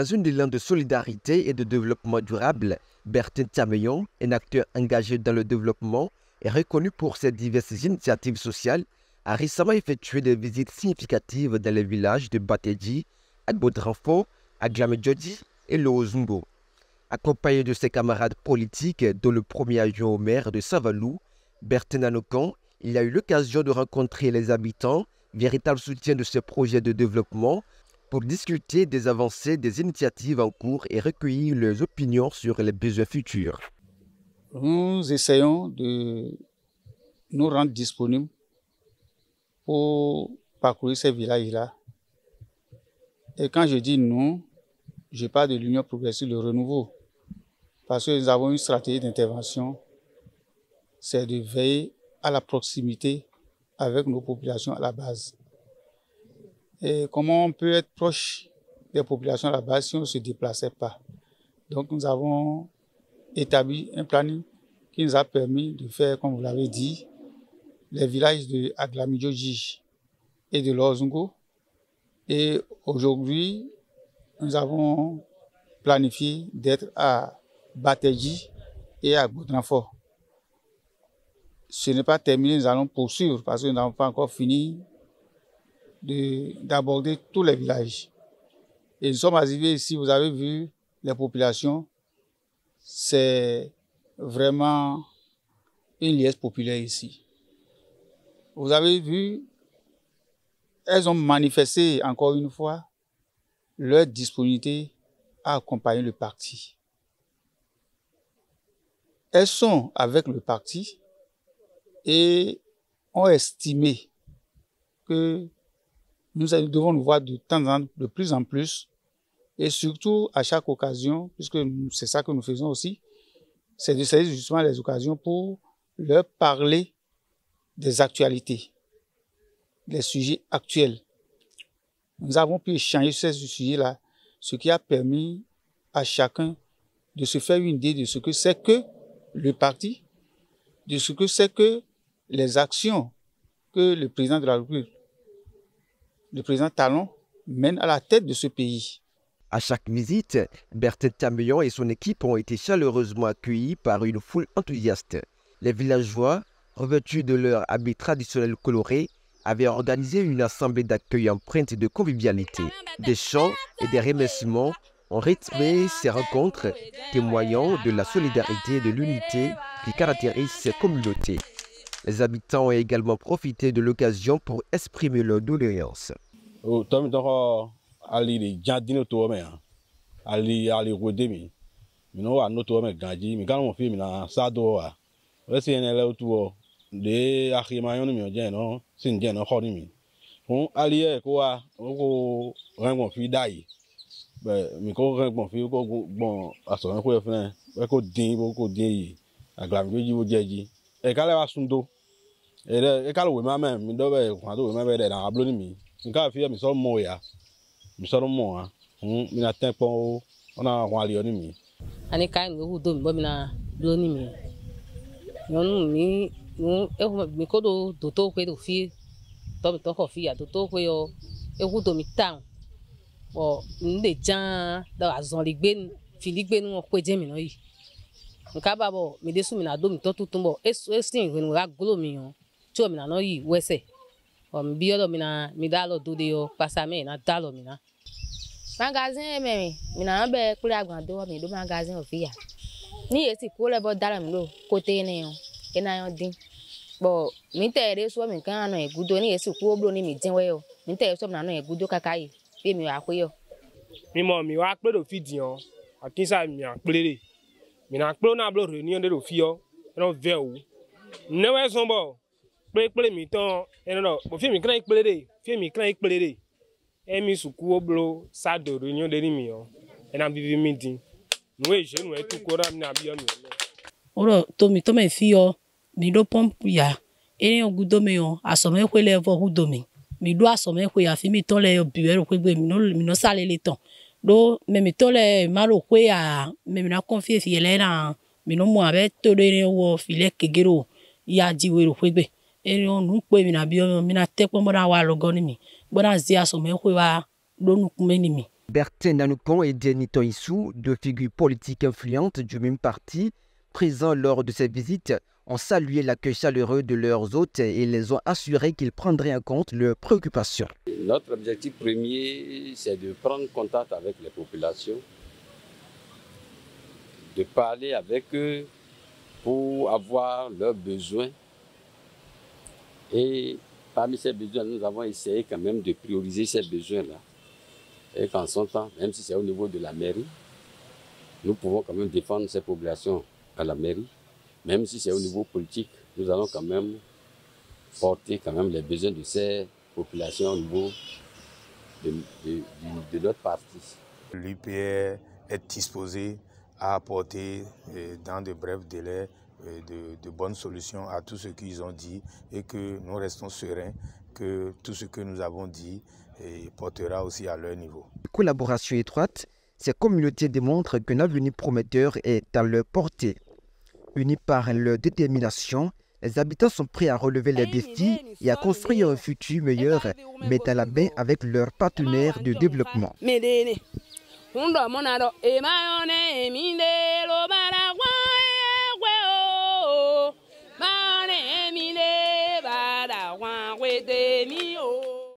Dans un élan de solidarité et de développement durable, Bertin Tchameyon, un acteur engagé dans le développement et reconnu pour ses diverses initiatives sociales, a récemment effectué des visites significatives dans les villages de Bateji, Agbodranfo, Aglamedjodi et Loozungo. Accompagné de ses camarades politiques, dont le premier adjoint au maire de Savalou, Bertin Anokan, il a eu l'occasion de rencontrer les habitants, véritable soutien de ce projet de développement, pour discuter des avancées des initiatives en cours et recueillir leurs opinions sur les besoins futurs. Nous essayons de nous rendre disponibles pour parcourir ces villages-là. Et quand je dis nous, je parle de l'Union progressive de renouveau. Parce que nous avons une stratégie d'intervention, c'est de veiller à la proximité avec nos populations à la base. Et comment on peut être proche des populations à la base si on ne se déplaçait pas? Donc nous avons établi un planning qui nous a permis de faire, comme vous l'avez dit, les villages de Aglamedjodi et de Loozungo. Et aujourd'hui, nous avons planifié d'être à Bateji et à Agbodranfo. Ce n'est pas terminé, nous allons poursuivre parce que nous n'avons pas encore fini d'aborder tous les villages. Et nous sommes arrivés ici, vous avez vu les populations, c'est vraiment une liesse populaire ici. Vous avez vu, elles ont manifesté encore une fois leur disponibilité à accompagner le parti. Elles sont avec le parti et ont estimé que nous devons nous voir de temps en temps, de plus en plus, et surtout à chaque occasion, puisque c'est ça que nous faisons aussi, c'est de saisir justement les occasions pour leur parler des actualités, des sujets actuels. Nous avons pu échanger sur ces sujets-là, ce qui a permis à chacun de se faire une idée de ce que c'est que le parti, de ce que c'est que les actions que le président de la République, le président Talon, mène à la tête de ce pays. À chaque visite, Bertin Tchameyon et son équipe ont été chaleureusement accueillis par une foule enthousiaste. Les villageois, revêtus de leurs habits traditionnels colorés, avaient organisé une assemblée d'accueil empreinte de convivialité. Des chants et des remerciements ont rythmé ces rencontres, témoignant de la solidarité et de l'unité qui caractérisent ces communautés. Les habitants ont également profité de l'occasion pour exprimer leur doléance. Magasin me mina be kule agbando mi do magasin ofia ni esi ko le bo dala mi lo kote ne yo ena yo din bo mi tere so mi kan na egudo ni esi ko blo ni mi din we yo mi tere so na egudo kakai be mi wa ko yo mi mo mi wa pe do fidi yon akinsa mi an plere mi na plo na blo reunion de do fi yo no ve o ne we so bo pe mi ton eno bo fi mi kan plere fi mi kan plere emi suku oblo sa de réunion de mi yo ena bibi mi din no e je no e tu ko ra mi na bi yo mi oro to me fi yo mi do pomp ya ene ogudo me yo asome kwe le vo hudo mi do asome kwe ya fi mi ton le yo biwero kwe gbe mi no sale le ton do me ton le malo kwe ya me na confie fi le na mi no mo abe to de wo fi le kegero ya jiwero kwe gbe ene onu pe mi na bi yo mi na te po mo na wa logo ni mi bona zia asome kwe wa do nu kume ni mi Bertin Nanoukan et Denis Toissou, deux figures politiques influentes du même parti, présents lors de ces visites, ont salué l'accueil chaleureux de leurs hôtes et les ont assuré qu'ils prendraient en compte leurs préoccupations. Notre objectif premier, c'est de prendre contact avec les populations, de parler avec eux pour avoir leurs besoins. Et parmi ces besoins, nous avons essayé quand même de prioriser ces besoins-là. Et qu'en son temps, même si c'est au niveau de la mairie, nous pouvons quand même défendre ces populations à la mairie. Même si c'est au niveau politique, nous allons quand même porter quand même les besoins de ces populations au niveau de notre parti. L'UPR est disposé à apporter dans de brefs délais de bonnes solutions à tout ce qu'ils ont dit et que nous restons sereins que tout ce que nous avons dit portera aussi à leur niveau. Collaboration étroite, ces communautés démontrent qu'un avenir prometteur est à leur portée. Unis par leur détermination, les habitants sont prêts à relever les défis et à construire un futur meilleur, mais à la main avec leurs partenaires de développement.